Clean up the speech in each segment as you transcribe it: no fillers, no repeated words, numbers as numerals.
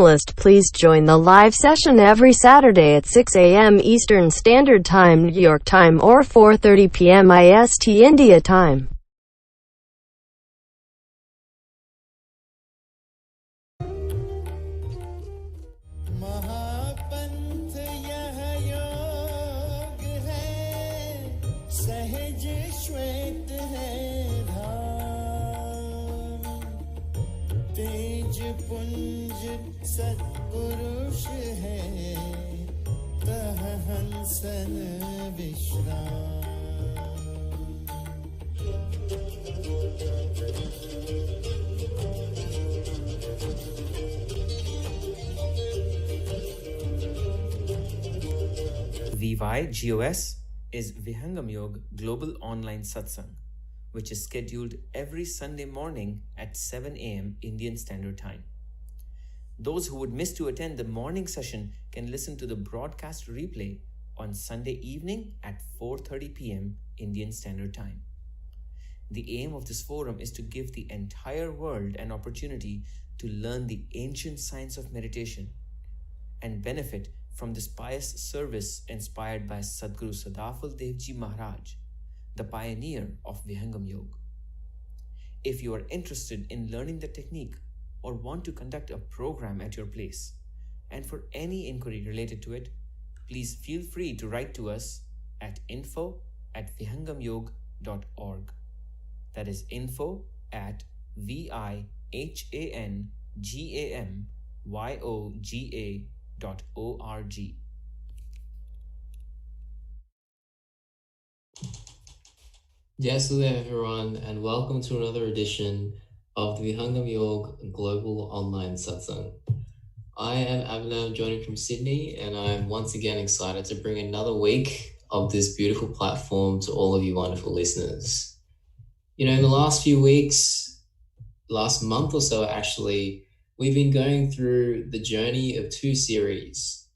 journalist. Please join the live session every Saturday at 6 a.m. Eastern Standard Time, New York time, or 4:30 p.m. IST India time. सत्पुरुष है तह हंसन विश्राम VYGOS is Vihangam Yoga Global Online Satsang, which is scheduled every Sunday morning at 7 a.m. Indian Standard Time. Those who would miss to attend the morning session can listen to the broadcast replay on Sunday evening at 4:30 p.m. Indian Standard Time. The aim of this forum is to give the entire world an opportunity to learn the ancient science of meditation and benefit from this pious service inspired by Sadguru Sadafal Devji Maharaj, the pioneer of Vihangam Yoga. If you are interested in learning the technique or want to conduct a program at your place, and for any inquiry related to it, please feel free to write to us at info@vihangamyog.org. That is info@vihangamyoga.org. Yes, hello everyone, and welcome to another edition of the Vihangam Yoga Global Online Satsang. I am Abhinav, joining from Sydney, and I'm once again excited to bring another week of this beautiful platform to all of you wonderful listeners. You know, in the last few weeks, last month or so actually, we've been going through the journey of two series.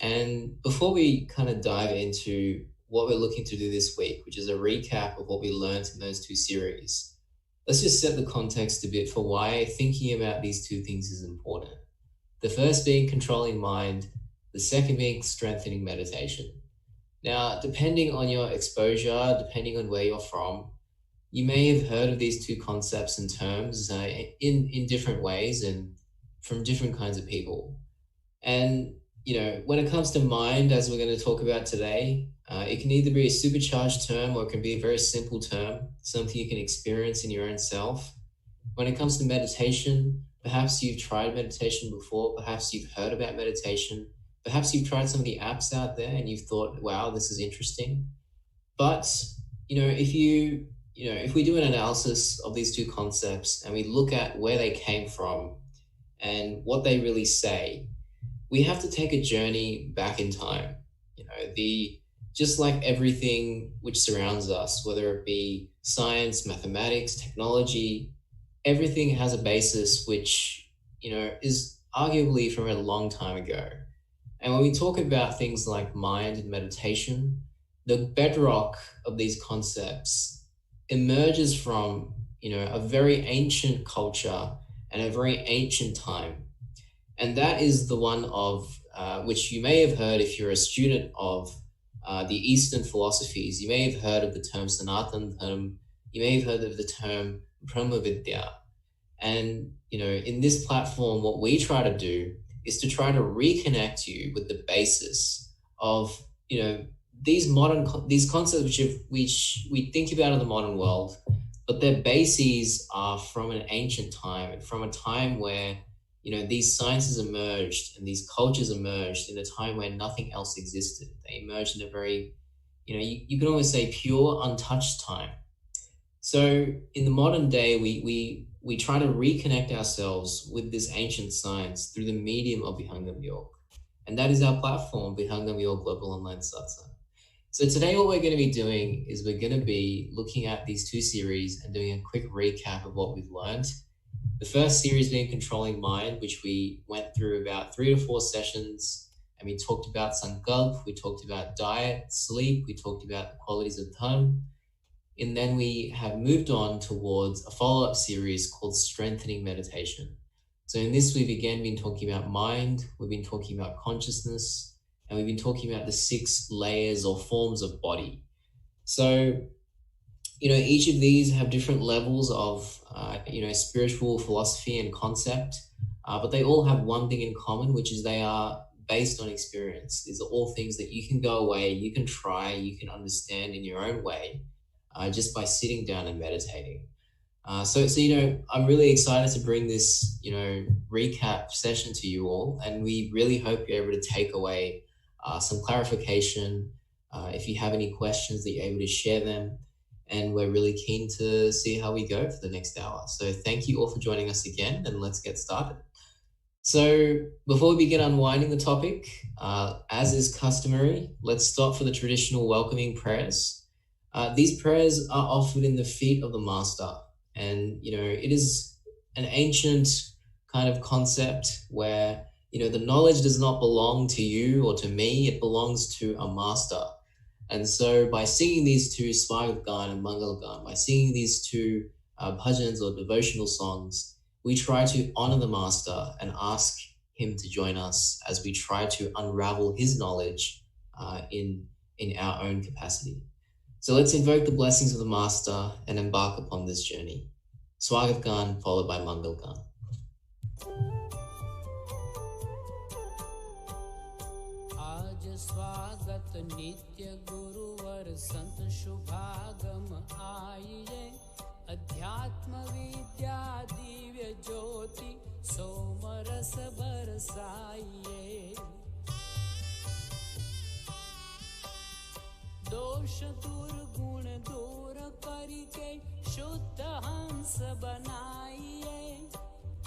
And before we kind of dive into what we're looking to do this week, which is a recap of what we learned in those two series, let's just set the context a bit for why thinking about these two things is important. The first being controlling mind, the second being strengthening meditation. Now, depending on your exposure, depending on where you're from, you may have heard of these two concepts and terms in different ways and from different kinds of people. And, you know, when it comes to mind, as we're going to talk about today, it can either be a supercharged term or it can be a very simple term, something you can experience in your own self. When it comes to meditation, perhaps you've tried meditation before, perhaps you've heard about meditation, perhaps you've tried some of the apps out there and you've thought, wow, this is interesting. But, if we do an analysis of these two concepts and we look at where they came from and what they really say, we have to take a journey back in time. Just like everything which surrounds us, whether it be science, mathematics, technology, everything has a basis which, is arguably from a long time ago. And when we talk about things like mind and meditation, the bedrock of these concepts emerges from, a very ancient culture and a very ancient time. And that is the one of, which you may have heard if you're a student of the Eastern philosophies. You may have heard of the term Sanatana Dharma. You may have heard of the term Brahma Vidya. And, in this platform, what we try to do is to try to reconnect you with the basis of, these concepts which we think about in the modern world, but their bases are from an ancient time and from a time where, these sciences emerged and these cultures emerged in a time where nothing else existed. They emerged in a very, you can almost say pure, untouched time. So in the modern day, we try to reconnect ourselves with this ancient science through the medium of Vihangam Yoga. And that is our platform, Vihangam Yoga Global Online Satsang. So today what we're going to be doing is we're going to be looking at these two series and doing a quick recap of what we've learned. The first series being Controlling Mind, which we went through about 3 to 4 sessions, and we talked about Sankalp, we talked about diet, sleep, we talked about the qualities of Dharma, and then we have moved on towards a follow-up series called Strengthening Meditation. So in this, we've again been talking about mind, we've been talking about consciousness, and we've been talking about the 6 layers or forms of body. So, each of these have different levels of, spiritual philosophy and concept, but they all have one thing in common, which is they are based on experience. These are all things that you can go away, you can try, you can understand in your own way, just by sitting down and meditating. So I'm really excited to bring this, recap session to you all, and we really hope you're able to take away some clarification. If you have any questions, that you're able to share them, and we're really keen to see how we go for the next hour. So thank you all for joining us again, and let's get started. So before we begin unwinding the topic, as is customary, let's stop for the traditional welcoming prayers. These prayers are offered in the feet of the Master. And, it is an ancient kind of concept where, the knowledge does not belong to you or to me, it belongs to a master. And so by singing these 2 Swagat and Mangal, by singing these 2 bhajans or devotional songs, we try to honor the master and ask him to join us as we try to unravel his knowledge in our own capacity. So let's invoke the blessings of the Master and embark upon this journey. Swagat Gan followed by Mangal Gan. आज स्वागत नित्य गुरुवर संत शुभागम आइए अध्यात्म विद्या दिव्य ज्योति सोमरस बरसाइए दोष दुर्गुण दूर करके शुद्ध हंस बनाइए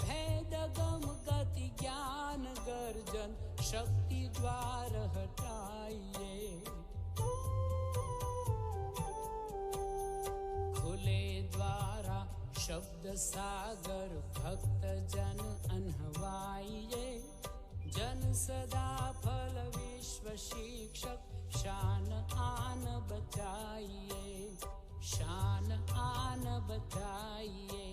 भेद गम गति ज्ञान गर्जन शक्ति द्वार हटाइए खुले द्वारा शब्द सागर भक्त जन अनहवाइए जन सदा फल विश्व शिक्षक शान आन बचाइए शान आन बचाइए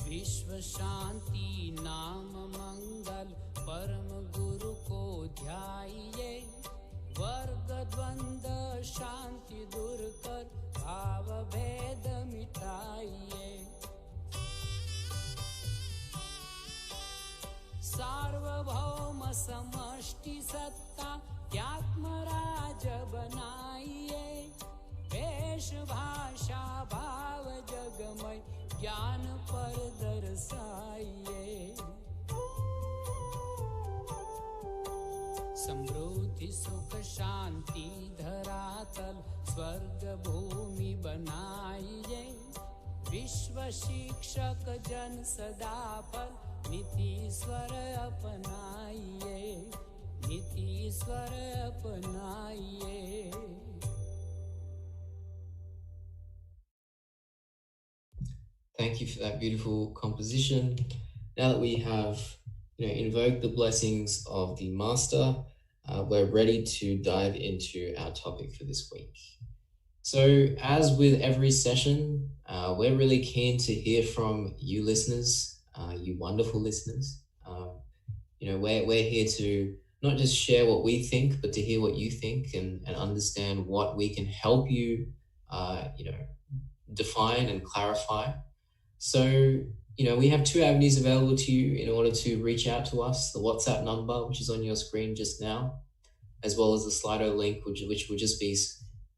विश्व शांति नाम मंगल परम गुरु को ध्याइए वर्ग द्वंद्व शांति दूर कर भाव भेद मिटाइए सार्वभौम समष्टि सत्ता आत्मराज बनाइए वेश भाषा भाव जगमय ज्ञान पर दर्शाइए समृद्धि सुख शांति धरातल स्वर्ग भूमि बनाइए विश्व शिक्षक जन सदा फल Nitishwar अपनाइए Nitishwar अपनाइए Thank you for that beautiful composition. Now that we have, invoked the blessings of the Master, we're ready to dive into our topic for this week. So as with every session, we're really keen to hear from you listeners, you wonderful listeners. We're here to not just share what we think, but to hear what you think and understand what we can help you, define and clarify. So, we have 2 avenues available to you in order to reach out to us, the WhatsApp number, which is on your screen just now, as well as the Slido link, which will just be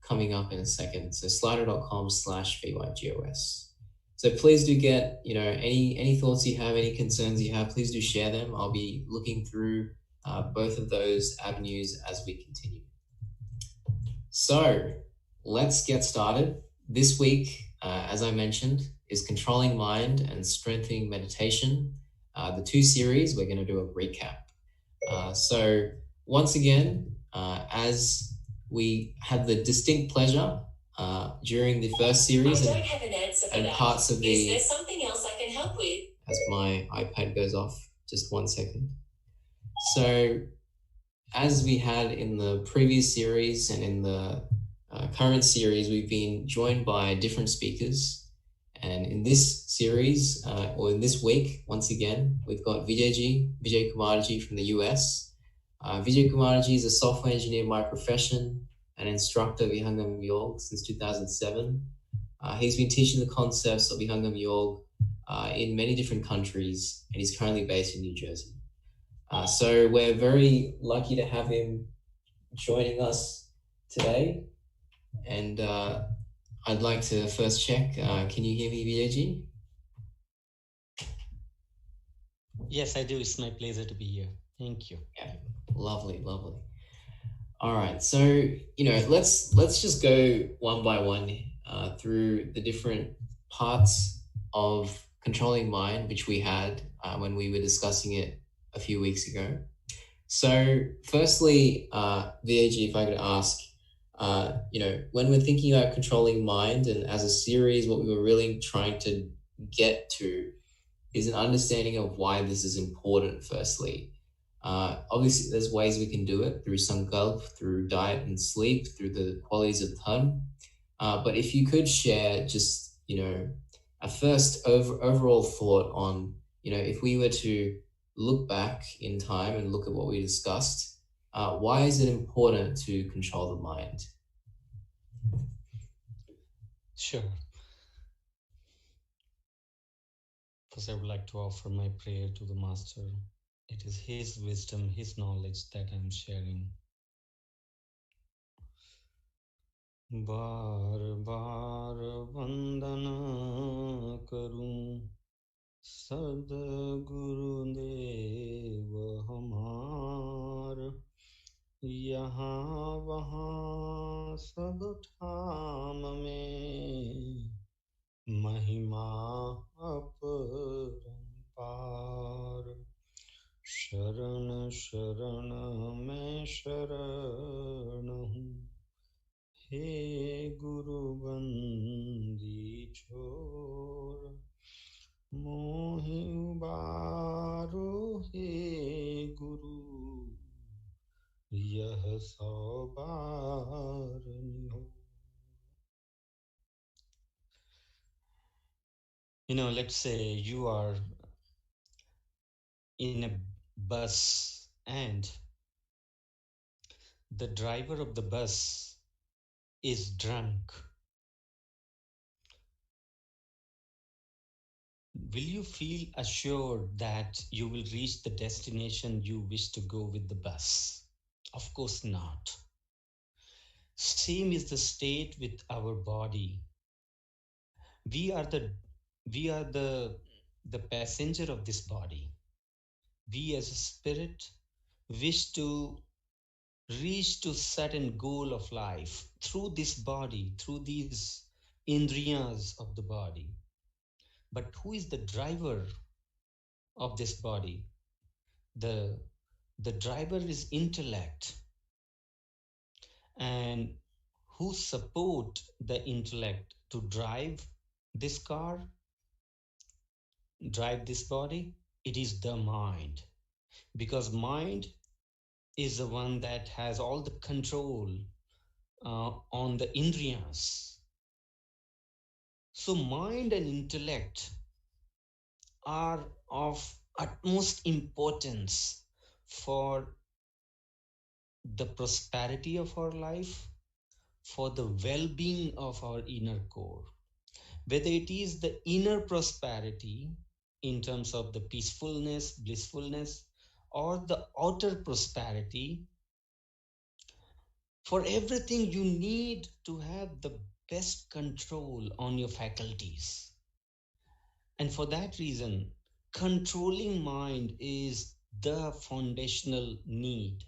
coming up in a second. So slido.com/VYGOS. So please do get, any thoughts you have, any concerns you have, please do share them. I'll be looking through both of those avenues as we continue. So let's get started. This week, as I mentioned, is Controlling Mind and Strengthening Meditation. The 2 series, we're going to do a recap. So once again, as we had the distinct pleasure during the first series and parts of the... Is there something else I can help with? As my iPad goes off, just 1 second. So as we had in the previous series and in the current series, we've been joined by different speakers. And in this series, or in this week, once again, we've got Vijay Kumarji from the US. Vijay Kumarji is a software engineer by profession and instructor of Vihangam Yoga since 2007. He's been teaching the concepts of Vihangam Yoga in many different countries, and he's currently based in New Jersey. So we're very lucky to have him joining us today. And I'd like to first check, can you hear me, Vijay? Yes, I do. It's my pleasure to be here. Thank you. Yeah, lovely. All right, so let's just go one by one through the different parts of controlling mind, which we had when we were discussing it a few weeks ago. So, firstly, VAG, if I could ask, when we're thinking about controlling mind, and as a series, what we were really trying to get to is an understanding of why this is important. Firstly. Obviously, there's ways we can do it through sankalp, through diet and sleep, through the qualities of dharma. But if you could share just, a first overall thought on, if we were to look back in time and look at what we discussed, why is it important to control the mind? Sure. First, I would like to offer my prayer to the Master. It is His wisdom, His knowledge that I'm sharing. बार बार वंदना करूं सद्गुरुदेव हमार यहाँ वहाँ सब ठाम में महिमा अपरंपार शरण शरण में शरण हूँ हे गुरु बंदी छोर मोहि उबारो हे गुरु यह सौ बार निहो. Let's say you are in a bus and the driver of the bus is drunk. Will you feel assured that you will reach the destination you wish to go with the bus? Of course not. Same is the state with our body. We are the passenger of this body. We as a spirit wish to reach to certain goal of life through this body, through these indriyas of the body. But who is the driver of this body? The driver is intellect. And who support the intellect to drive this car, drive this body? It is the mind. Because mind is the one that has all the control on the indriyas. So mind and intellect are of utmost importance for the prosperity of our life, for the well-being of our inner core. Whether it is the inner prosperity in terms of the peacefulness, blissfulness, or the outer prosperity, for everything you need to have the best control on your faculties. And for that reason, controlling mind is the foundational need.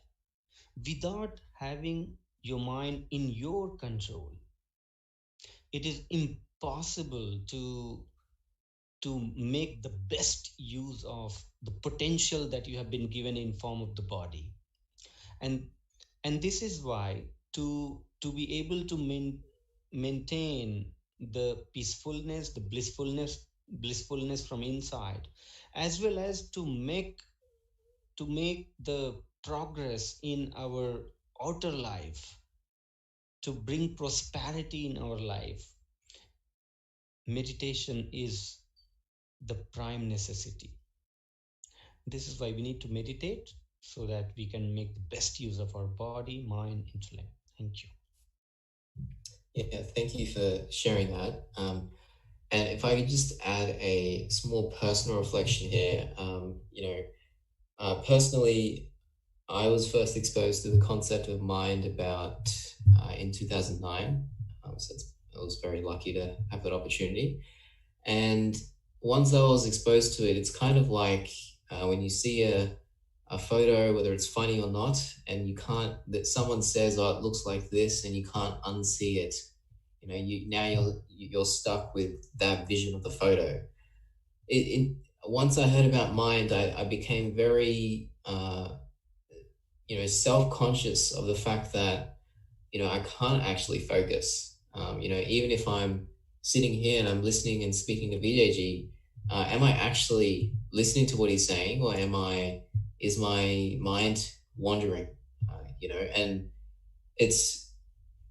Without having your mind in your control, it is impossible to make the best use of the potential that you have been given in form of the body. And this is why to be able to maintain the peacefulness, the blissfulness from inside, as well as to make the progress in our outer life, to bring prosperity in our life, meditation is the prime necessity. This is why we need to meditate, so that we can make the best use of our body, mind, intellect. Thank you. Yeah, thank you for sharing that. And if I could just add a small personal reflection here, personally, I was first exposed to the concept of mind about in 2009. I was very lucky to have that opportunity. And once I was exposed to it, it's kind of like when you see a photo, whether it's funny or not, and you can't, that someone says, oh, it looks like this, and you can't unsee it. You're stuck with that vision of the photo. Once I heard about mind, I became very self-conscious of the fact that I can't actually focus. Even if I'm sitting here and I'm listening and speaking to Vijay, am I actually listening to what he's saying, or is my mind wandering? And it's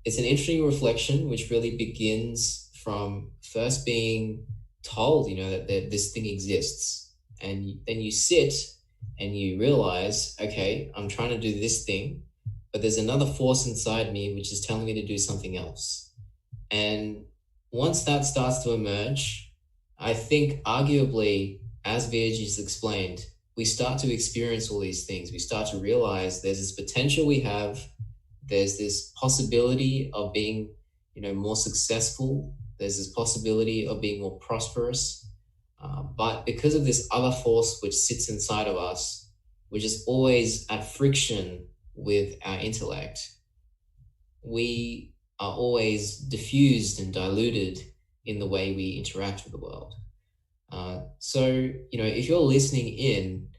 an interesting reflection, which really begins from first being told, that this thing exists, and then you sit and you realize, okay, I'm trying to do this thing, but there's another force inside me which is telling me to do something else. And once that starts to emerge, I think arguably, as Virji's explained, we start to experience all these things. We start to realize there's this potential we have. There's this possibility of being, more successful. There's this possibility of being more prosperous. But because of this other force which sits inside of us, which is always at friction with our intellect, we are always diffused and diluted in the way we interact with the world. So, if you're listening in,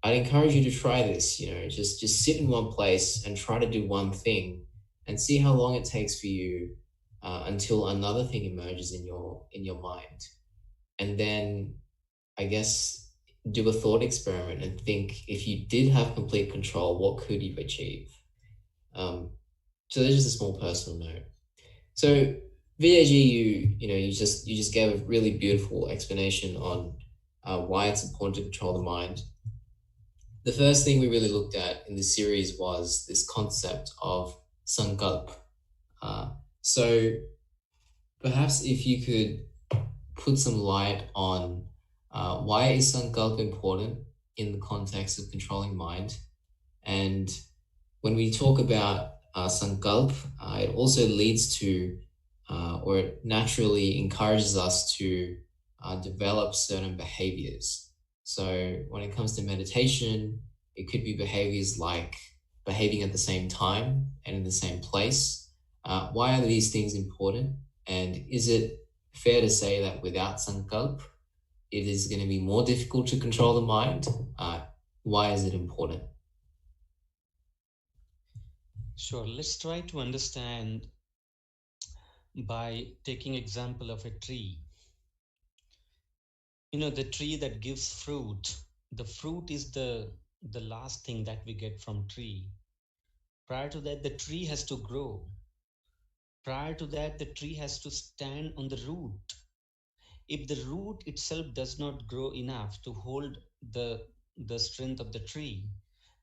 I'd encourage you to try this. Just sit in one place and try to do one thing, and see how long it takes for you until another thing emerges in your mind. And then, I guess, do a thought experiment and think, if you did have complete control, what could you achieve? So there's just a small personal note. So VAG, you just gave a really beautiful explanation on why it's important to control the mind. The first thing we really looked at in this series was this concept of sankalp. So perhaps if you could put some light on why is sankalp important in the context of controlling mind. And when we talk about sankalp, it also leads to, or it naturally encourages us to develop certain behaviors. So when it comes to meditation, it could be behaviors like behaving at the same time and in the same place. Why are these things important? And is it fair to say that without sankalp, it is going to be more difficult to control the mind? Why is it important? Sure. Let's try to understand by taking example of a tree. The tree that gives fruit, the fruit is the last thing that we get from tree. Prior to that, the tree has to grow. Prior to that, the tree has to stand on the root. If the root itself does not grow enough to hold the strength of the tree,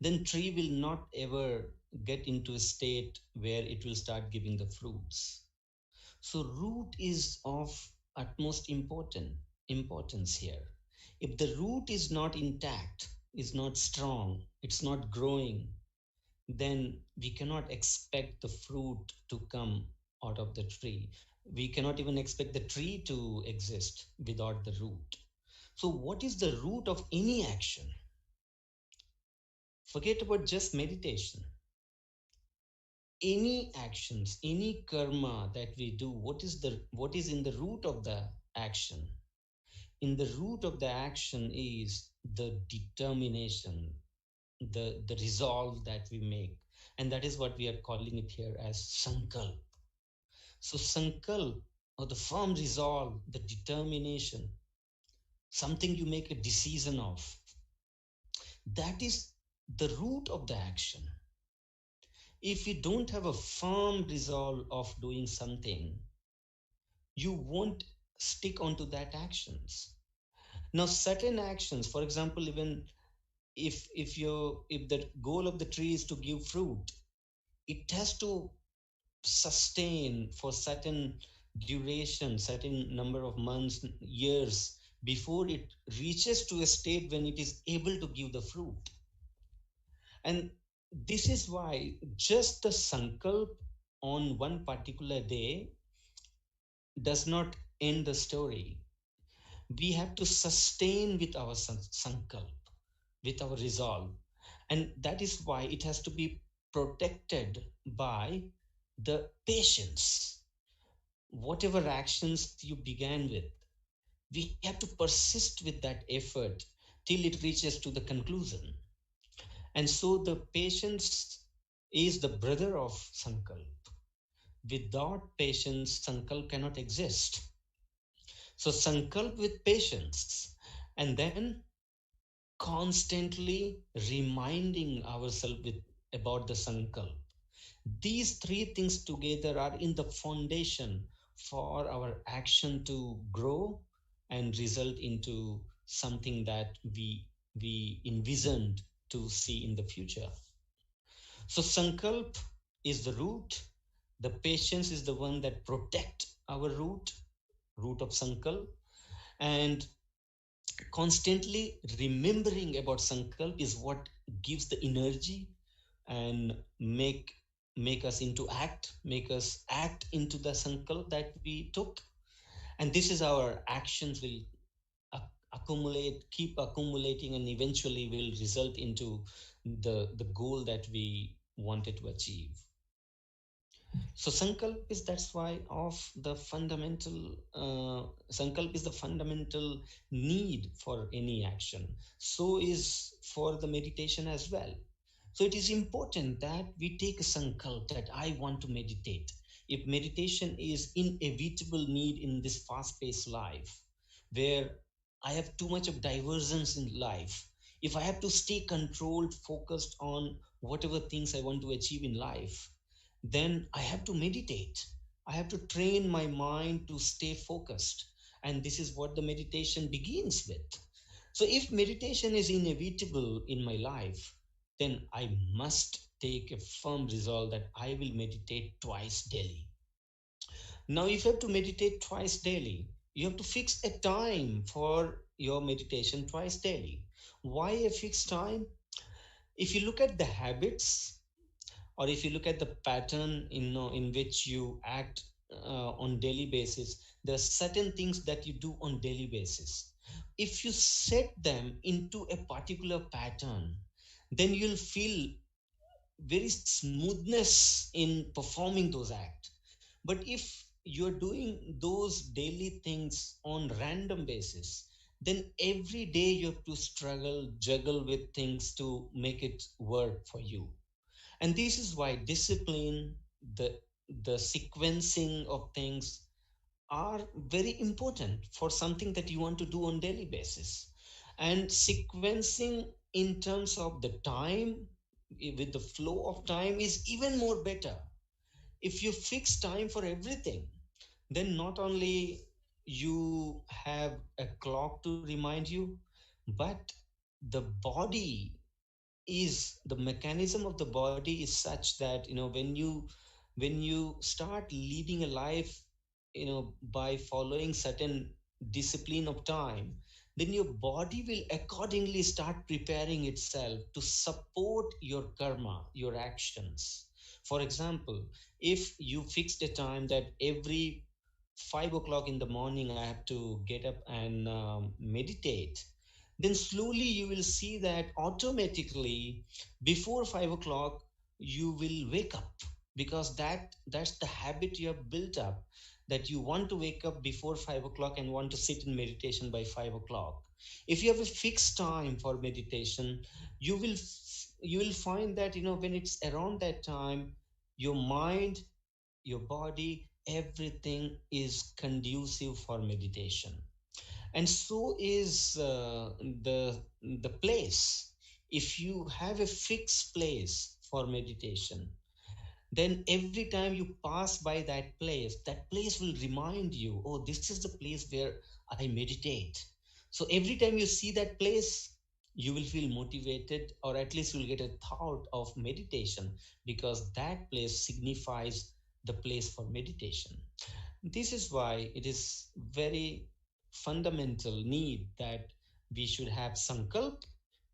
then tree will not ever get into a state where it will start giving the fruits. So root is of utmost importance here. If the root is not intact, is not strong, it's not growing, then we cannot expect the fruit to come out of the tree. We cannot even expect the tree to exist without the root. So what is the root of any action? Forget about just meditation. Any actions, any karma that we do, what is in the root of the action? In the root of the action is the determination, the resolve that we make. And that is what we are calling it here as sankalp. So sankalp, or the firm resolve, the determination, something you make a decision of, that is the root of the action. if you don't have a firm resolve of doing something, you won't stick onto that actions. Now certain actions, for example, even if the goal of the tree is to give fruit, it has to sustain for certain duration, certain number of months, years, before it reaches to a state when it is able to give the fruit. And this is why just the sankalp on one particular day does not end the story. We have to sustain with our sankalp, with our resolve. And that is why it has to be protected by the patience. Whatever actions you began with, we have to persist with that effort till it reaches to the conclusion. And so the patience is the brother of sankalp. Without patience, sankalp cannot exist. So sankalp with patience, and then constantly reminding ourselves about the sankalp. These three things together are in the foundation for our action to grow and result into something that we envisioned to see in the future. So sankalp is the root. The patience is the one that protect our root of sankalp. And constantly remembering about sankalp is what gives the energy and make us into make us act into the sankalp that we took. And this is our actions will accumulate, keep accumulating, and eventually will result into the goal that we wanted to achieve. So sankalp is, that's why of the fundamental sankalp is the fundamental need for any action. So is for the meditation as well. So it is important that we take a sankalp that I want to meditate. If meditation is inevitable need in this fast-paced life, where I have too much of diversions in life, if I have to stay controlled, focused on whatever things I want to achieve in life, then I have to meditate. I have to train my mind to stay focused. And this is what the meditation begins with. So if meditation is inevitable in my life, then I must take a firm resolve that I will meditate twice daily. Now, if you have to meditate twice daily, you have to fix a time for your meditation twice daily. Why a fixed time? If you look at the habits, or if you look at the pattern in which you act on daily basis, there are certain things that you do on daily basis. If you set them into a particular pattern, then you'll feel very smoothness in performing those acts. But if you're doing those daily things on random basis, then every day you have to struggle, juggle with things to make it work for you. And this is why discipline, the sequencing of things are very important for something that you want to do on daily basis. And sequencing in terms of the time, with the flow of time, is even more better. If you fix time for everything, then not only you have a clock to remind you, but the body is, the mechanism of the body is such that when you start leading a life by following certain discipline of time, then your body will accordingly start preparing itself to support your karma, your actions. For example, if you fixed a time that every 5 o'clock in the morning I have to get up and meditate, then slowly you will see that automatically before 5 o'clock you will wake up, because that's the habit you have built up, that you want to wake up before 5 o'clock and want to sit in meditation by 5 o'clock. If you have a fixed time for meditation, you will find that when it's around that time, your mind, your body, everything is conducive for meditation. And so is the place. If you have a fixed place for meditation, then every time you pass by that place will remind you, oh, this is the place where I meditate. So every time you see that place, you will feel motivated, or at least you'll get a thought of meditation, because that place signifies the place for meditation. This is why it is very fundamental need that we should have sankalp,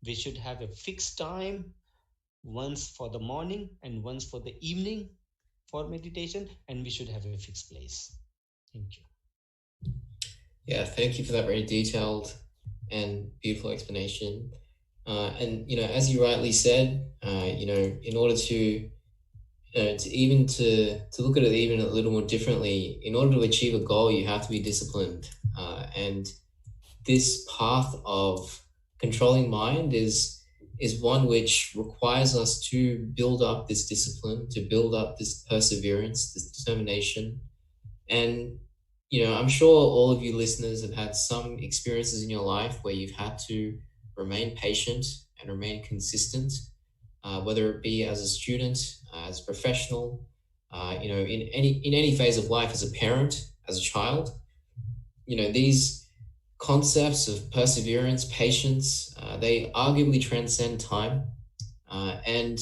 we should have a fixed time, once for the morning and once for the evening for meditation, and we should have a fixed place. Thank you. Yeah, thank you for that very detailed and beautiful explanation. And as you rightly said, in order to look at it even a little more differently, in order to achieve a goal, you have to be disciplined. And this path of controlling mind is one which requires us to build up this discipline, to build up this perseverance, this determination. And I'm sure all of you listeners have had some experiences in your life where you've had to remain patient and remain consistent, whether it be as a student, as a professional, in any phase of life, as a parent, as a child. These concepts of perseverance, patience, they arguably transcend time. And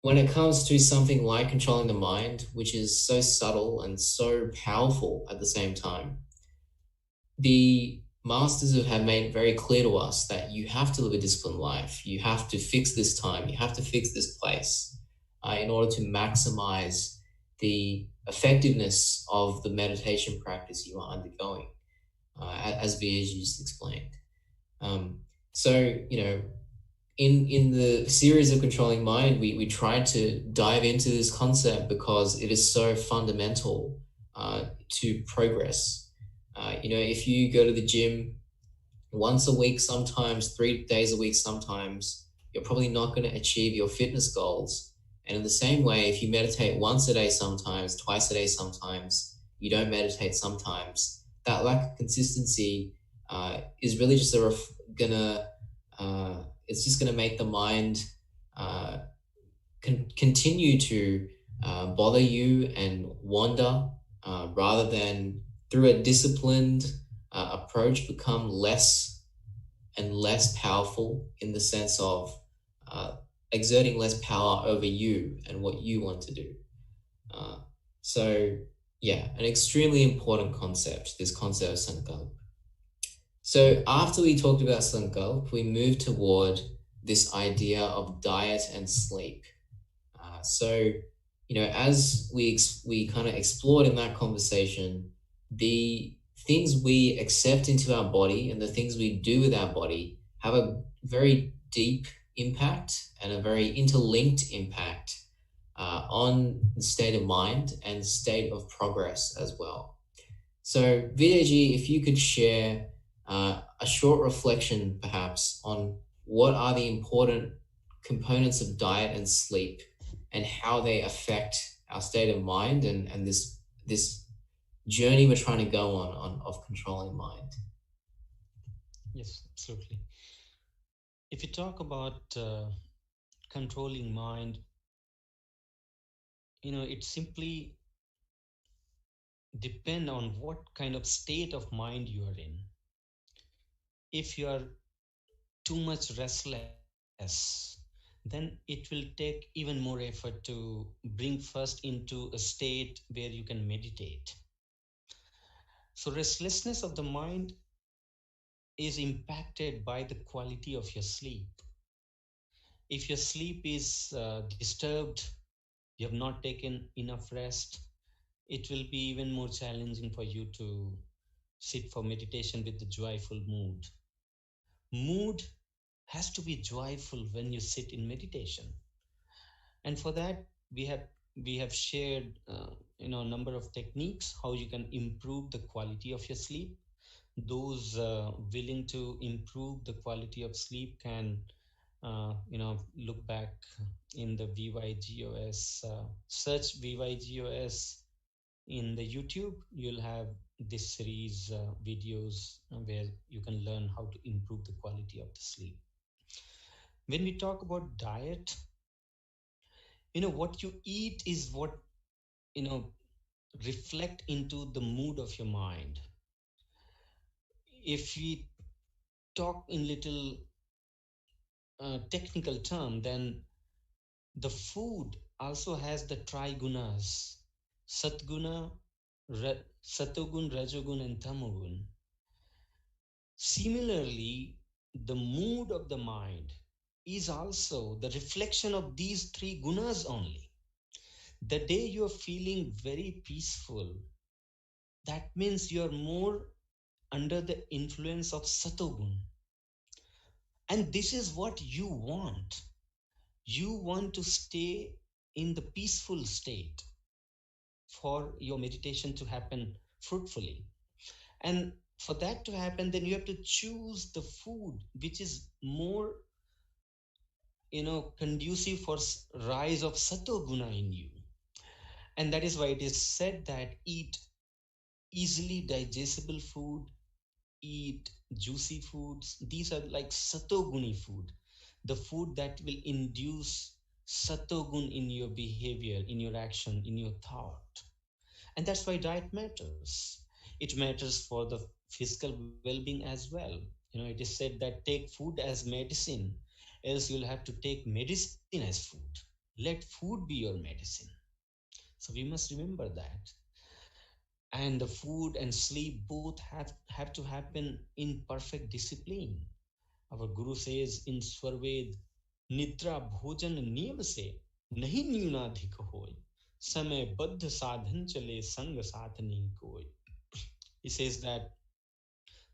when it comes to something like controlling the mind, which is so subtle and so powerful at the same time, the masters have made it very clear to us that you have to live a disciplined life. You have to fix this time. You have to fix this place in order to maximize the effectiveness of the meditation practice you are undergoing, as Vijay just explained. So, in the series of Controlling Mind, we tried to dive into this concept because it is so fundamental to progress. If you go to the gym once a week, sometimes 3 days a week, sometimes, you're probably not going to achieve your fitness goals. And in the same way, if you meditate once a day, sometimes, twice a day, sometimes, you don't meditate sometimes, that lack of consistency is really just it's just gonna make the mind continue to bother you and wander, rather than through a disciplined approach become less and less powerful, in the sense of exerting less power over you and what you want to do. So yeah, an extremely important concept, this concept of sankalp. So after we talked about sankalp, we moved toward this idea of diet and sleep. As we kind of explored in that conversation, the things we accept into our body and the things we do with our body have a very deep impact and a very interlinked impact on the state of mind and state of progress as well. So Vijay, if you could share a short reflection perhaps on what are the important components of diet and sleep and how they affect our state of mind and this journey we're trying to go on of controlling mind. Yes, absolutely. If you talk about controlling mind, it simply depend on what kind of state of mind you are in. If you are too much restless, then it will take even more effort to bring first into a state where you can meditate. So restlessness of the mind is impacted by the quality of your sleep. If your sleep is disturbed, you have not taken enough rest, it will be even more challenging for you to sit for meditation with the joyful mood. Mood has to be joyful when you sit in meditation, and for that we have shared a number of techniques how you can improve the quality of your sleep. Those willing to improve the quality of sleep can look back in the VYGOS, search VYGOS in the YouTube. You'll have this series videos where you can learn how to improve the quality of the sleep. When we talk about diet, What you eat is what, you know, reflect into the mood of your mind. If we talk in little technical term, then the food also has the trigunas: satguna, satogun, rajogun, and tamogun. Similarly, the mood of the mind is also the reflection of these three gunas only. The day you're feeling very peaceful, that means you're more under the influence of satogun. And this is what you want. You want to stay in the peaceful state for your meditation to happen fruitfully. And for that to happen, then you have to choose the food which is more, conducive for rise of sato guna in you. And that is why it is said that eat easily digestible food, eat juicy foods. These are like satoguni food, the food that will induce satogun in your behavior, in your action, in your thought. And that's why diet matters. It matters for the physical well-being as well. It is said that take food as medicine, else you'll have to take medicine as food. Let food be your medicine. So we must remember that. And the food and sleep both have to happen in perfect discipline. Our Guru says in Swarved, Nidra Bhojan Niyam se nahi न्यूनाधिक होय, समय बद्ध साधन चले संग साथ नहीं कोय. He says that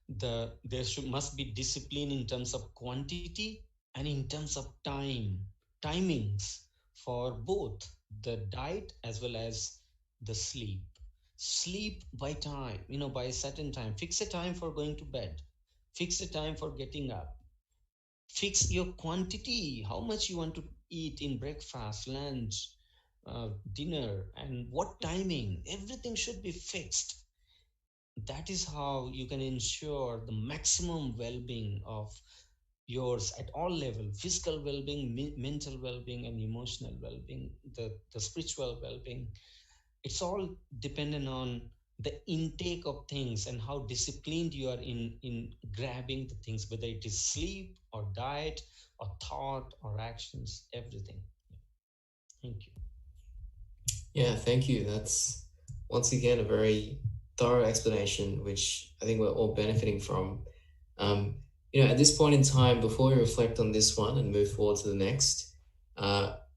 there must be discipline in terms of quantity and in terms of timings for both the diet as well as the sleep. Sleep by time, by a certain time. Fix a time for going to bed. Fix a time for getting up. Fix your quantity, how much you want to eat in breakfast, lunch, dinner, and what timing. Everything should be fixed. That is how you can ensure the maximum well-being of yours at all level: physical well-being, mental well-being, and emotional well-being, the spiritual well-being. It's all dependent on the intake of things and how disciplined you are in grabbing the things, whether it is sleep or diet or thought or actions, everything. Thank you. Yeah, thank you. That's once again a very thorough explanation, which I think we're all benefiting from. At this point in time, before we reflect on this one and move forward to the next,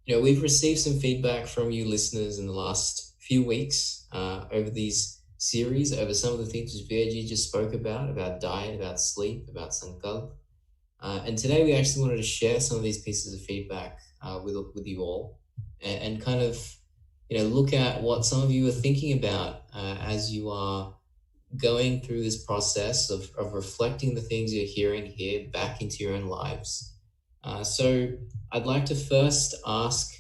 we've received some feedback from you listeners in the last few weeks over these series, over some of the things which Vijay just spoke about diet, about sleep, about sankalp. And today we actually wanted to share some of these pieces of feedback with you all and kind of look at what some of you are thinking about as you are going through this process of reflecting the things you're hearing here back into your own lives. So I'd like to first ask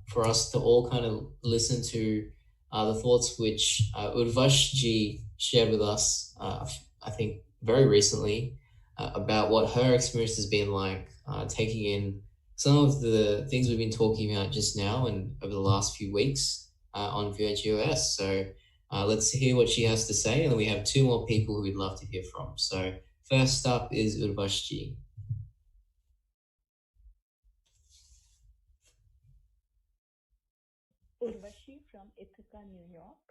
for us to all kind of listen to the thoughts which Urvashji shared with us, I think very recently, about what her experience has been like taking in some of the things we've been talking about just now and over the last few weeks on VYGOS. So let's hear what she has to say, and then we have two more people who we'd love to hear from. So first up is Urvashji. Urvashi from Ithaca, New York.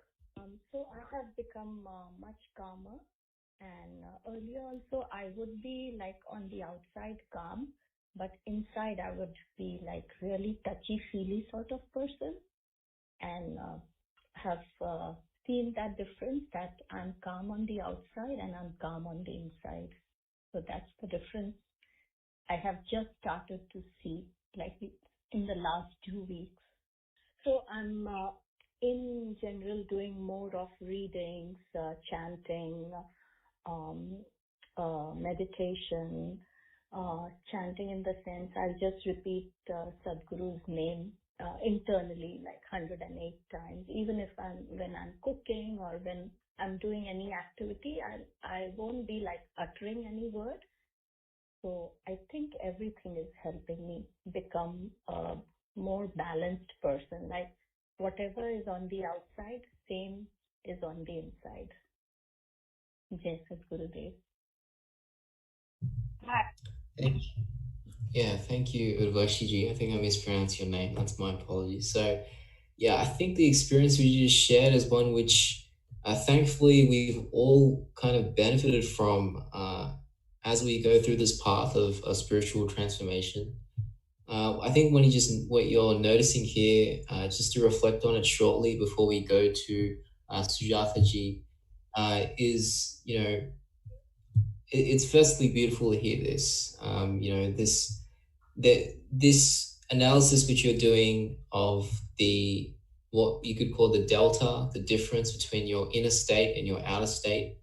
So I have become much calmer, and earlier also I would be like on the outside calm, but inside I would be like really touchy-feely sort of person, and have seen that difference, that I'm calm on the outside and I'm calm on the inside. So that's the difference I have just started to see, like in the last 2 weeks. So I'm in general doing more of readings, chanting, um, meditation, chanting in the sense I'll just repeat Sadhguru's name internally like 108 times. Even if when I'm cooking or when I'm doing any activity, I won't be like uttering any word. So I think everything is helping me become more balanced person. Like whatever is on the outside, same is on the inside. Jai Sadgurudev. Hi. Thank Yeah, thank you, Urvashiji. I think I mispronounced your name. That's my apologies. So, yeah, I think the experience we just shared is one which thankfully we've all kind of benefited from as we go through this path of spiritual transformation. I think what you're noticing here, just to reflect on it shortly before we go to Sujatha is, it's firstly beautiful to hear this. This analysis which you're doing of the what you could call the delta, the difference between your inner state and your outer state.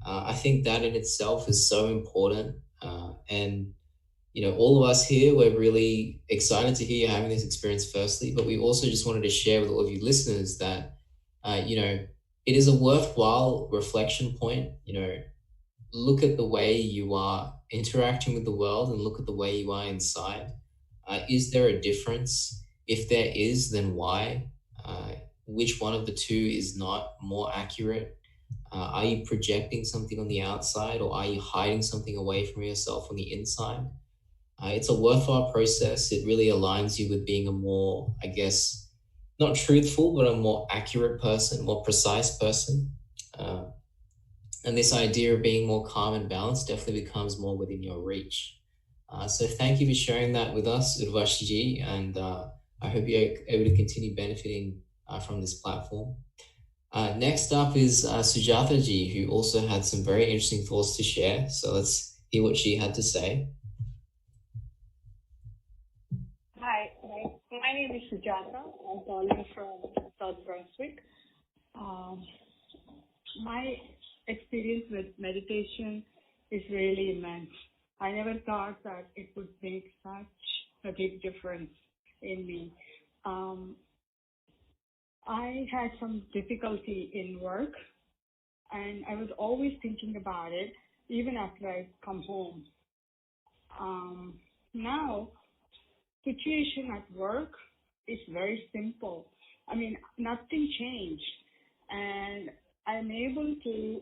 I think that in itself is so important. And all of us here, we're really excited to hear you having this experience firstly, but we also just wanted to share with all of you listeners that, it is a worthwhile reflection point. Look at the way you are interacting with the world and look at the way you are inside. Is there a difference? If there is, then why? Which one of the two is not more accurate? Are you projecting something on the outside, or are you hiding something away from yourself on the inside? It's a worthwhile process. It really aligns you with being a more, I guess, not truthful, but a more accurate person, more precise person. And this idea of being more calm and balanced definitely becomes more within your reach. So thank you for sharing that with us, Urvashiji, and I hope you're able to continue benefiting from this platform. Next up is Sujatha ji, who also had some very interesting thoughts to share. So let's hear what she had to say. Hi, my name is Sujatha. I'm calling from South Brunswick. My experience with meditation is really immense. I never thought that it would make such a big difference in me. I had some difficulty in work, and I was always thinking about it, even after I come home. Now, situation at work is very simple. I mean, nothing changed, and I'm able to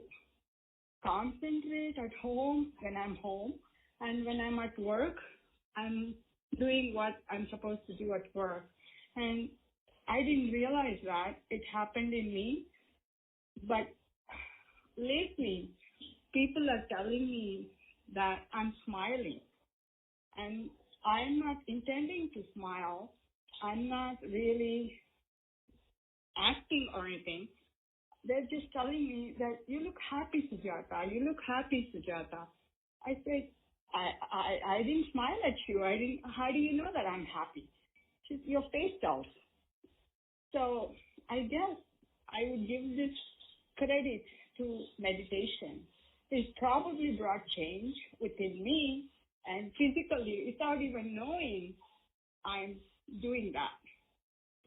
concentrate at home when I'm home, and when I'm at work, I'm doing what I'm supposed to do at work. And I didn't realize that it happened in me, but lately people are telling me that I'm smiling, and I'm not intending to smile. I'm not really acting or anything. They're just telling me that you look happy, Sujata. You look happy, Sujata. I said, I didn't smile at you. How do you know that I'm happy? She said, your face tells. So I guess I would give this credit to meditation. It probably brought change within me and physically without even knowing I'm doing that.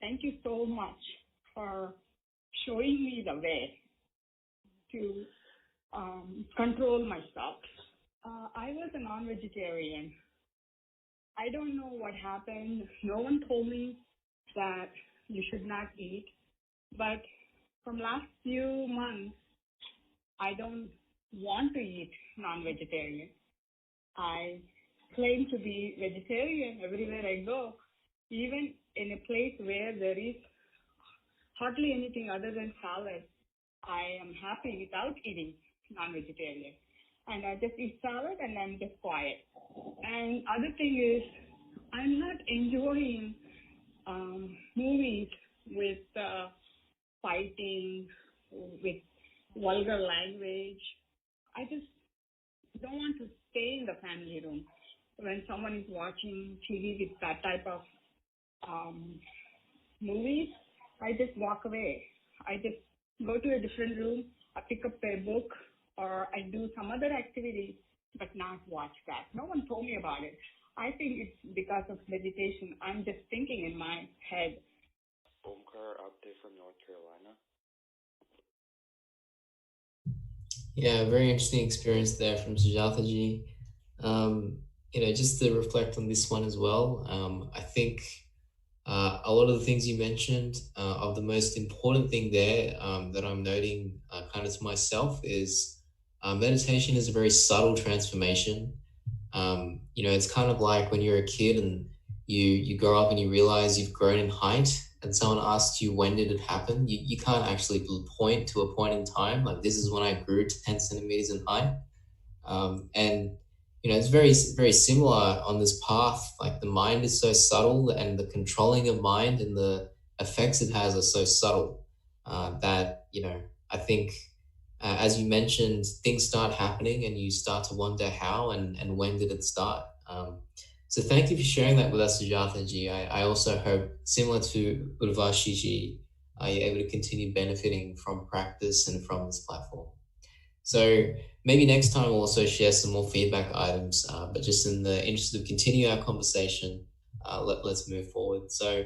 Thank you so much for showing me the way to control myself. I was a non-vegetarian. I don't know what happened. No one told me that you should not eat. But from last few months, I don't want to eat non-vegetarian. I claim to be vegetarian everywhere I go, even in a place where there is hardly anything other than salad. I am happy without eating non-vegetarian. And I just eat salad and I'm just quiet. And other thing is, I'm not enjoying movies with fighting, with vulgar language. I just don't want to stay in the family room when someone is watching TV with that type of movies. I just walk away. I just go to a different room. I pick up a book or I do some other activity, but not watch that. No one told me about it. I think it's because of meditation. I'm just thinking in my head. Omkar out there from North Carolina. Yeah, very interesting experience there from Sujatha ji. Just to reflect on this one as well, I think A lot of the things you mentioned, of the most important thing there that I'm noting kind of to myself is meditation is a very subtle transformation. It's kind of like when you're a kid and you grow up and you realize you've grown in height and someone asks you when did it happen, you can't actually point to a point in time like this is when I grew to 10 centimeters in height. And it's very very similar on this path. Like the mind is so subtle and the controlling of mind and the effects it has are so subtle that I think as you mentioned, things start happening and you start to wonder how and when did it start. So thank you for sharing that with us, Sujatha ji. I also hope, similar to Urvashi ji, you're able to continue benefiting from practice and from this platform. So maybe next time we'll also share some more feedback items, but just in the interest of continuing our conversation, let's move forward. So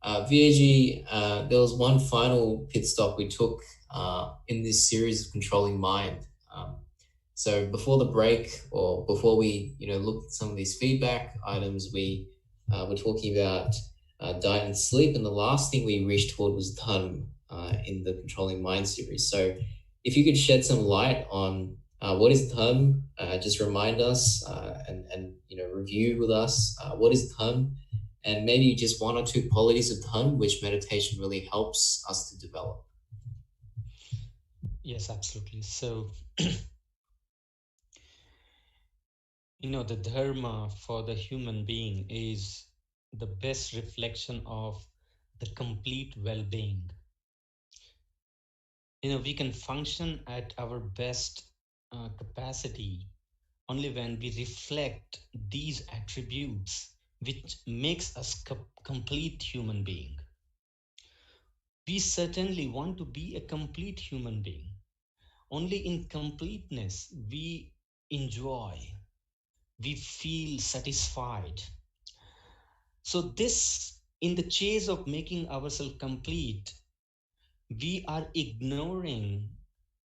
VAG, there was one final pit stop we took in this series of controlling mind. So before the break, or before we look at some of these feedback items, we were talking about diet and sleep, and the last thing we reached toward was Dharma in the Controlling Mind series. So if you could shed some light on what is Dharma, just remind us and review with us what is Dharma, and maybe just one or two qualities of Dharma which meditation really helps us to develop. Yes, absolutely. So, the Dharma for the human being is the best reflection of the complete well-being. We can function at our best capacity only when we reflect these attributes which makes us complete human being. We certainly want to be a complete human being. Only in completeness we enjoy, we feel satisfied. So this, in the chase of making ourselves complete, we are ignoring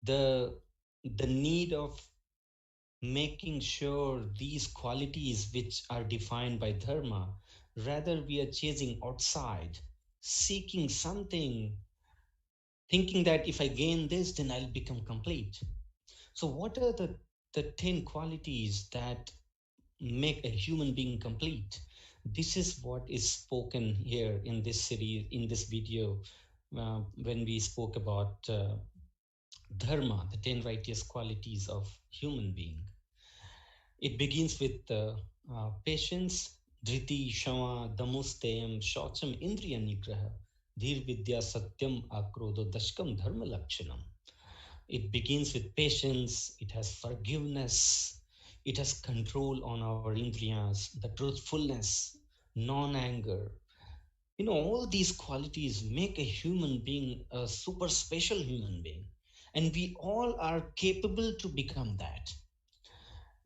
the need of making sure these qualities which are defined by Dharma. Rather, we are chasing outside, seeking something, thinking that if I gain this, then I'll become complete. So what are the 10 qualities that make a human being complete? This is what is spoken here in this series, in this video, when we spoke about Dharma, the 10 righteous qualities of human being. It begins with patience, dhriti, shama, damustayam, shaucham, indriya nigraha, dhir vidya, satyam, akrodho, dashkam, dharma lakshanam. It begins with patience, it has forgiveness, it has control on our indriyas, the truthfulness, non-anger. All these qualities make a human being a super special human being. And we all are capable to become that.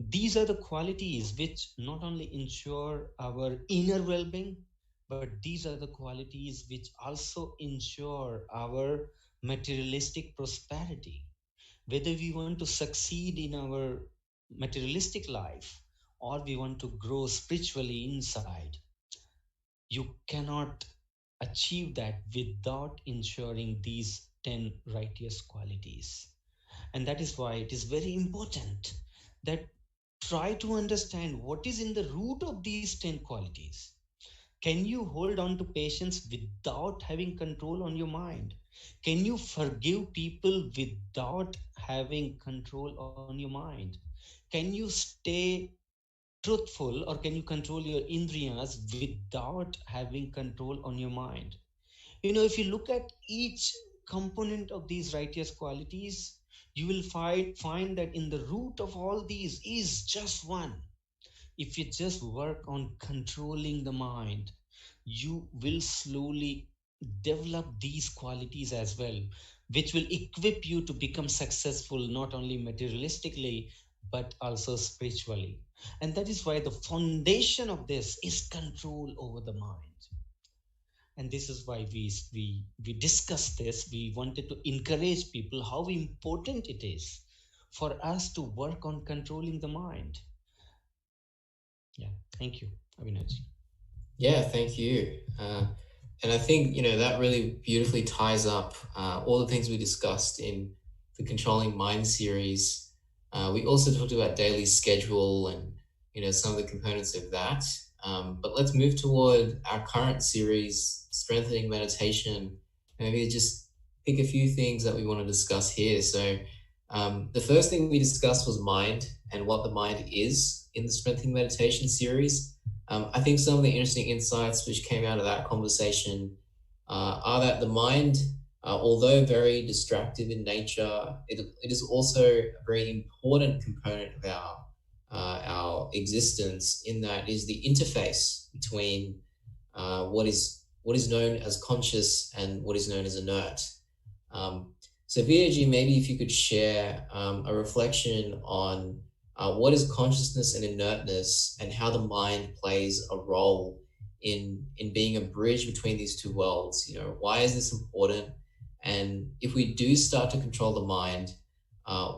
These are the qualities which not only ensure our inner well-being, but these are the qualities which also ensure our materialistic prosperity. Whether we want to succeed in our materialistic life or we want to grow spiritually inside, you cannot achieve that without ensuring these 10 righteous qualities. And that is why it is very important that try to understand what is in the root of these 10 qualities. Can you hold on to patience without having control on your mind? Can you forgive people without having control on your mind? Can you stay truthful, or can you control your indriyas without having control on your mind? If you look at each component of these righteous qualities, you will find that in the root of all these is just one. If you just work on controlling the mind, you will slowly develop these qualities as well, which will equip you to become successful not only materialistically but also spiritually. And that is why the foundation of this is control over the mind. And this is why we discussed this. We wanted to encourage people how important it is for us to work on controlling the mind. Yeah, thank you, Avinash. Yeah, thank you. And I think, that really beautifully ties up all the things we discussed in the Controlling Mind series. We also talked about daily schedule and, some of the components of that. But let's move toward our current series, Strengthening Meditation. Maybe just pick a few things that we want to discuss here. So, the first thing we discussed was mind and what the mind is in the Strengthening Meditation series. I think some of the interesting insights which came out of that conversation are that the mind, although very distractive in nature, it is also a very important component of our existence. In that is the interface between what is known as conscious and what is known as inert. So VAG, maybe if you could share a reflection on what is consciousness and inertness, and how the mind plays a role in being a bridge between these two worlds. Why is this important? And if we do start to control the mind,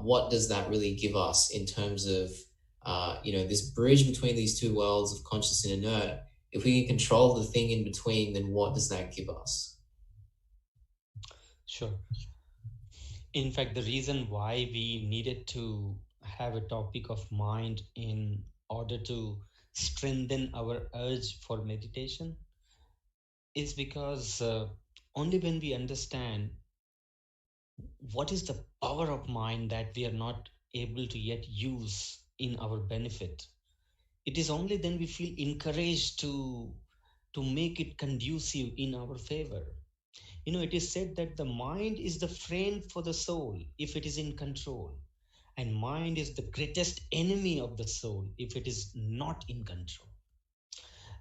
what does that really give us in terms of this bridge between these two worlds of conscious and inert? If we can control the thing in between, then what does that give us? Sure. In fact, the reason why we needed to have a topic of mind in order to strengthen our urge for meditation is because only when we understand what is the power of mind that we are not able to yet use in our benefit, it is only then we feel encouraged to make it conducive in our favor. It is said that the mind is the friend for the soul if it is in control, and mind is the greatest enemy of the soul if it is not in control.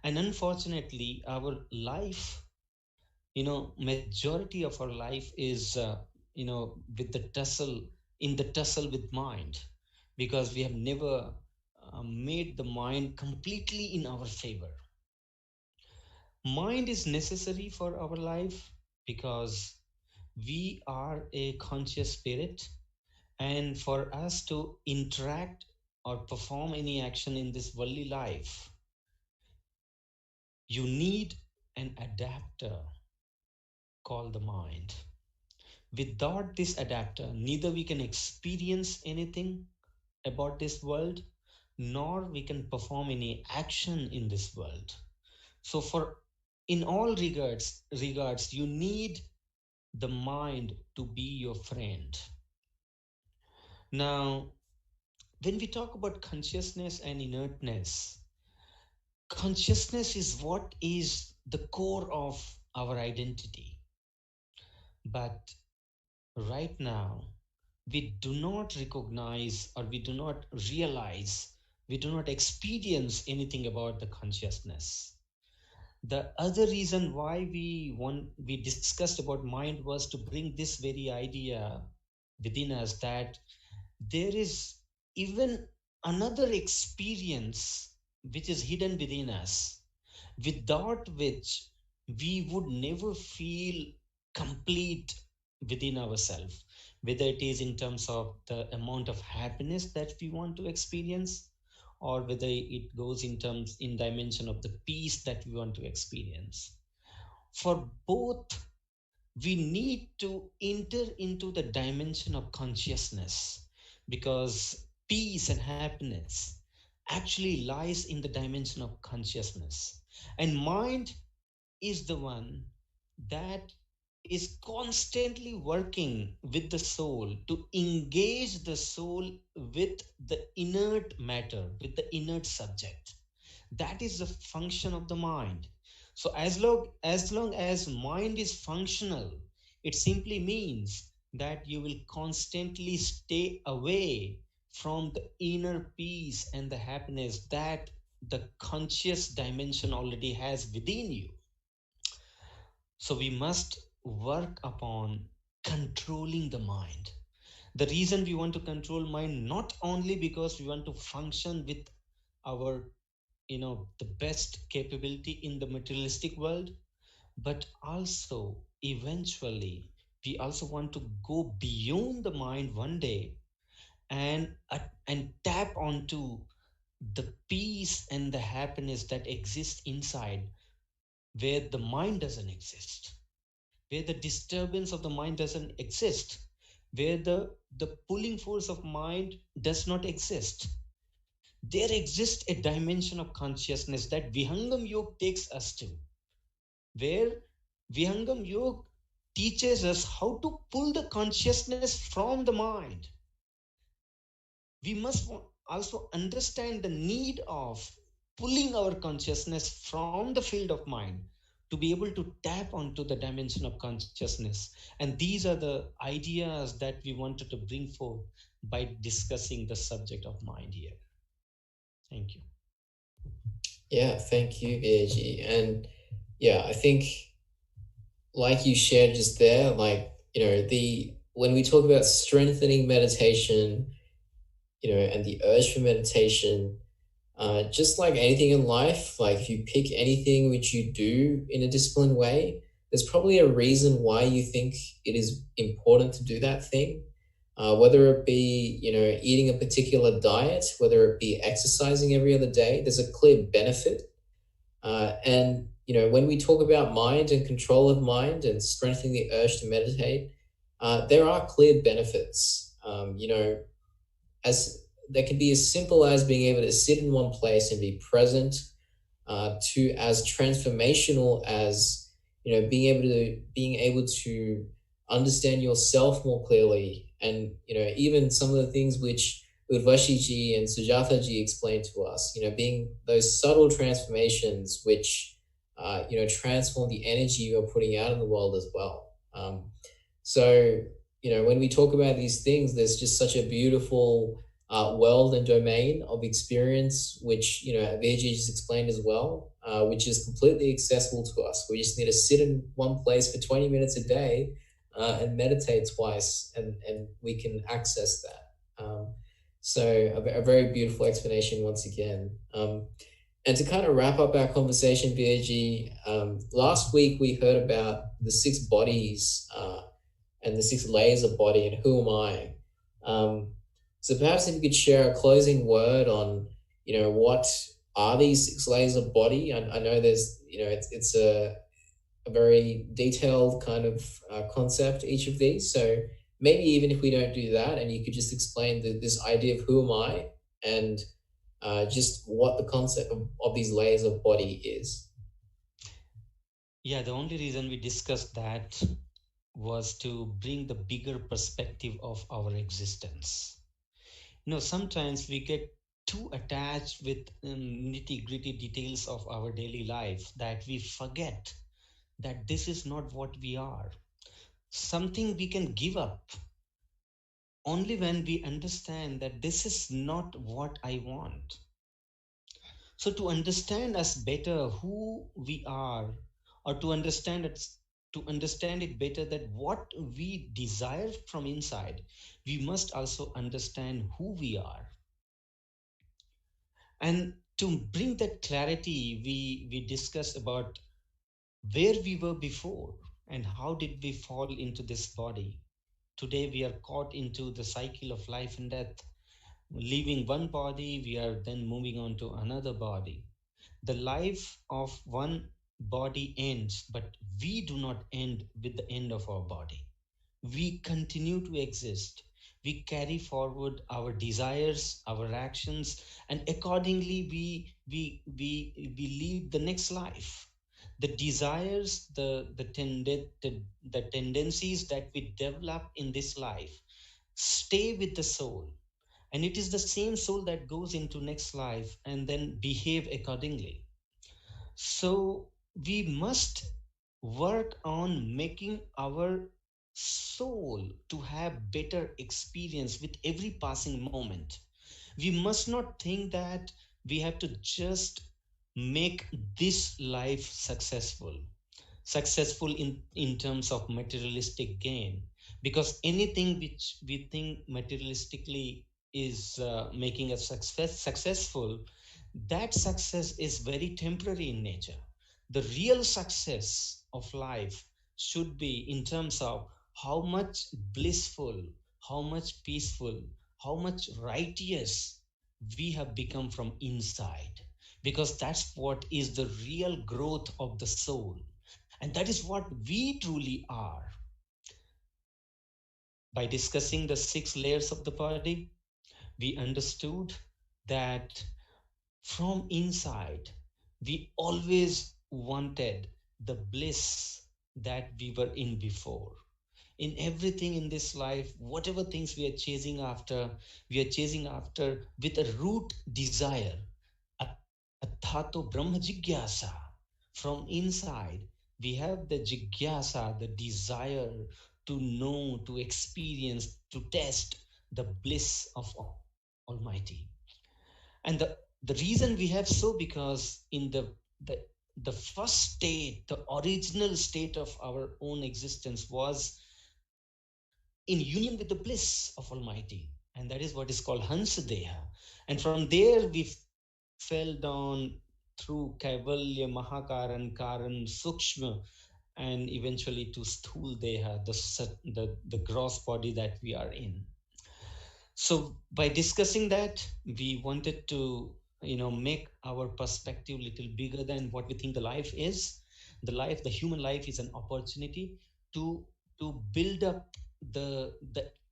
And unfortunately, our life, majority of our life is, with the tussle with mind, because we have never made the mind completely in our favor. Mind is necessary for our life because we are a conscious spirit, and for us to interact or perform any action in this worldly life, you need an adapter called the mind. Without this adapter, neither we can experience anything about this world, nor we can perform any action in this world. So for in all regards, you need the mind to be your friend. Now, when we talk about consciousness and inertness, consciousness is what is the core of our identity. But right now, we do not recognize, or we do not realize, we do not experience anything about the consciousness. The other reason why we discussed about mind was to bring this very idea within us, that there is even another experience which is hidden within us, without which we would never feel complete within ourselves, whether it is in terms of the amount of happiness that we want to experience, or whether it goes in dimension of the peace that we want to experience. For both, we need to enter into the dimension of consciousness, because peace and happiness actually lies in the dimension of consciousness, and mind is the one that is constantly working with the soul to engage the soul with the inert matter, with the inert subject. That is the function of the mind. So as long as mind is functional, it simply means that you will constantly stay away from the inner peace and the happiness that the conscious dimension already has within you. So we must work upon controlling the mind. The reason we want to control mind, not only because we want to function with our, the best capability in the materialistic world, but also eventually we also want to go beyond the mind one day, and tap onto the peace and the happiness that exists inside where the mind doesn't exist, where the disturbance of the mind doesn't exist, where the pulling force of mind does not exist. There exists a dimension of consciousness that Vihangam Yoga takes us to, where Vihangam Yoga teaches us how to pull the consciousness from the mind. We must also understand the need of pulling our consciousness from the field of mind to be able to tap onto the dimension of consciousness. And these are the ideas that we wanted to bring forth by discussing the subject of mind here. Thank you. Yeah, thank you, VAG. And yeah, I think like you shared just there, like, when we talk about strengthening meditation, and the urge for meditation, just like anything in life, like if you pick anything which you do in a disciplined way, there's probably a reason why you think it is important to do that thing. Whether it be, eating a particular diet, whether it be exercising every other day, there's a clear benefit. And, when we talk about mind and control of mind and strengthening the urge to meditate, there are clear benefits. As that can be as simple as being able to sit in one place and be present, to as transformational as being able to understand yourself more clearly, and even some of the things which Urvashi ji and Sujatha ji explained to us, being those subtle transformations which transform the energy you're putting out in the world as well. So when we talk about these things, there's just such a beautiful world and domain of experience, which, Vijay just explained as well, which is completely accessible to us. We just need to sit in one place for 20 minutes a day and meditate twice, and we can access that. So a very beautiful explanation once again. And to kind of wrap up our conversation, Vijay, last week we heard about the 6 bodies and the 6 layers of body and who am I. So perhaps if you could share a closing word on, what are these 6 layers of body? I know there's, it's a very detailed kind of concept, each of these. So maybe even if we don't do that, and you could just explain this idea of who am I, and just what the concept of these layers of body is. Yeah, the only reason we discussed that was to bring the bigger perspective of our existence. Sometimes we get too attached with nitty-gritty details of our daily life that we forget that this is not what we are. Something we can give up only when we understand that this is not what I want. So to understand us better who we are, or to understand it better, that what we desire from inside, we must also understand who we are. And to bring that clarity, we discussed about where we were before and how did we fall into this body. Today we are caught into the cycle of life and death. Leaving one body, we are then moving on to another body. The life of one body ends, but we do not end with the end of our body. We continue to exist. We carry forward our desires, our actions, and accordingly we lead the next life. The desires, the tendencies that we develop in this life stay with the soul, and it is the same soul that goes into next life and then behave accordingly. So we must work on making our soul to have better experience with every passing moment. We must not think that we have to just make this life successful in terms of materialistic gain, because anything which we think materialistically is making us successful, that success is very temporary in nature. The real success of life should be in terms of how much blissful, how much peaceful, how much righteous we have become from inside. because that's what is the real growth of the soul. And that is what we truly are. By discussing the 6 layers of the body, we understood that from inside, we always wanted the bliss that we were in before. In everything in this life, whatever things we are chasing after with a root desire, atthato brahma jigyasa. From inside, we have the jigyasa, the desire to know, to experience, to test the bliss of Almighty. And the reason we have so, because in the first state, the original state of our own existence was in union with the bliss of Almighty. And that is what is called Hansadeha. And from there we fell down through Kaivalya, Mahakaran, Karan, Sukshma, and eventually to Sthul Deha, the gross body that we are in. So by discussing that, we wanted to make our perspective a little bigger than what we think the life is. The human life is an opportunity to build up the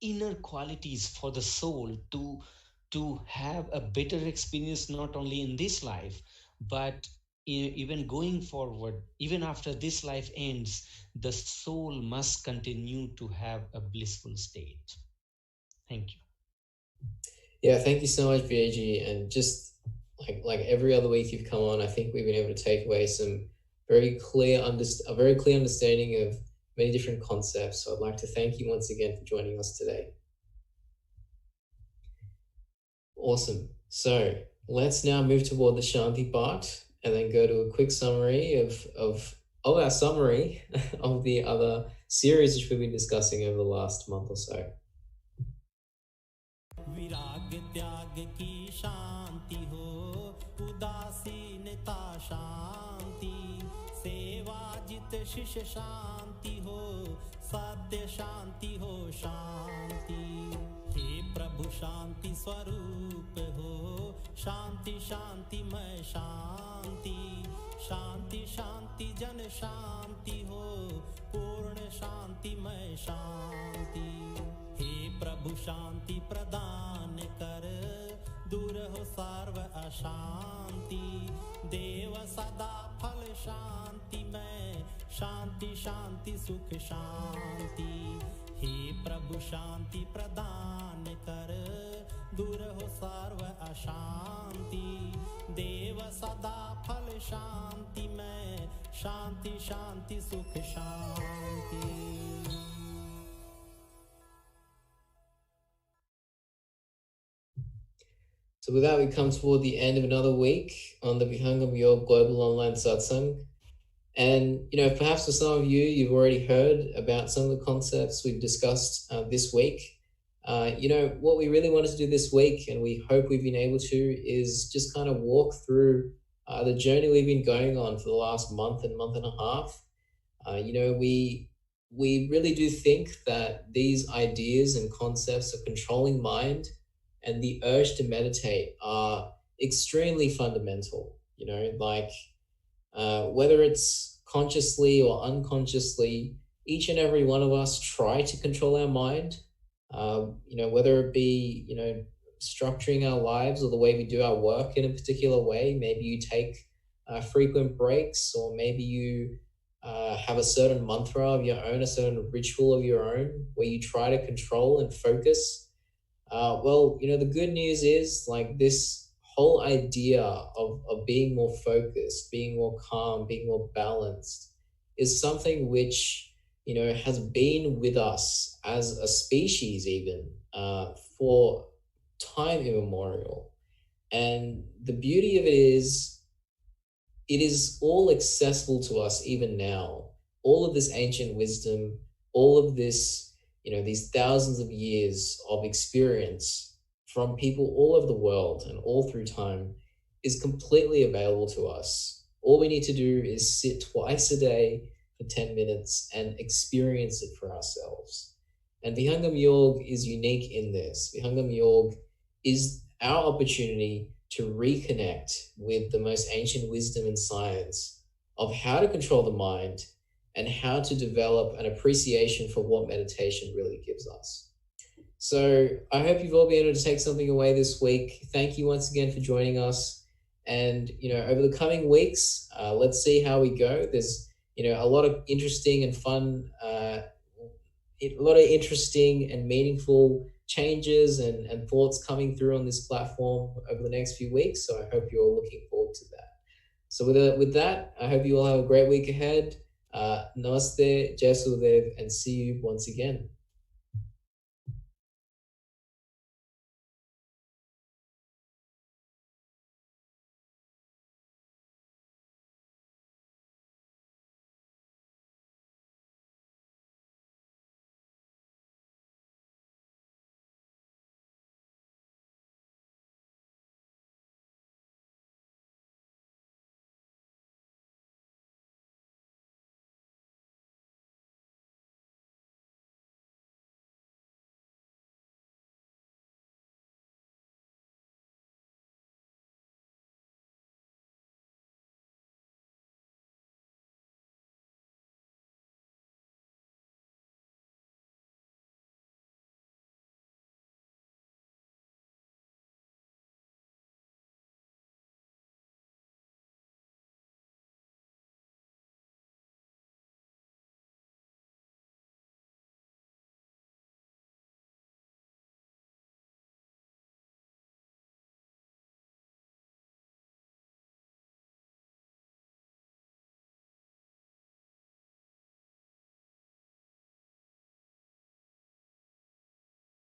inner qualities for the soul, to have a better experience, not only in this life, but even going forward. Even after this life ends, the soul must continue to have a blissful state. Thank you. Yeah, thank you so much, VAG. And just like every other week you've come on, I think we've been able to take away some a very clear understanding of many different concepts. So I'd like to thank you once again for joining us today. Awesome. So let's now move toward the Shanti part and then go to a quick summary of our summary of the other series which we've been discussing over the last month or so. विराग त्याग की शांति हो, उदासीनता शांति, सेवा जित शिष्य शांति हो, सद्य शांति हो शांति। हे प्रभु शांति स्वरूप हो, शांति शांतिमय शांति, शांति शांति जन शांति हो, पूर्ण शांतिमय शांति। हे प्रभु शांति प्रदान कर, दूर हो सर्व अशांति, देव सदा फल शांति में, शांति शांति सुख शांति। हे प्रभु शांति प्रदान कर, दूर हो सर्व अशांति, देव सदा फल शांति में, शांति शांति सुख शांति। So with that, we come toward the end of another week on the Vihangam Yoga Global Online Satsang. And, perhaps for some of you, you've already heard about some of the concepts we've discussed this week. What we really wanted to do this week, and we hope we've been able to, is just kind of walk through the journey we've been going on for the last month and a half. We really do think that these ideas and concepts of controlling mind and the urge to meditate are extremely fundamental, whether it's consciously or unconsciously, each and every one of us try to control our mind, whether it be, structuring our lives or the way we do our work in a particular way. Maybe you take frequent breaks, or maybe you have a certain mantra of your own, a certain ritual of your own, where you try to control and focus. The good news is, this whole idea of being more focused, being more calm, being more balanced is something which, has been with us as a species even for time immemorial. And the beauty of it is all accessible to us even now. All of this ancient wisdom, all of this, these thousands of years of experience from people all over the world and all through time is completely available to us. All we need to do is sit twice a day for 10 minutes and experience it for ourselves. And Vihangam Yoga is unique in this. Vihangam Yoga is our opportunity to reconnect with the most ancient wisdom and science of how to control the mind and how to develop an appreciation for what meditation really gives us. So I hope you've all been able to take something away this week. Thank you once again for joining us. And, over the coming weeks, let's see how we go. There's, a lot of interesting and fun, a lot of interesting and meaningful changes and thoughts coming through on this platform over the next few weeks. So I hope you're all looking forward to that. So with that, I hope you all have a great week ahead. Namaste, Jai Sudev, and see you once again.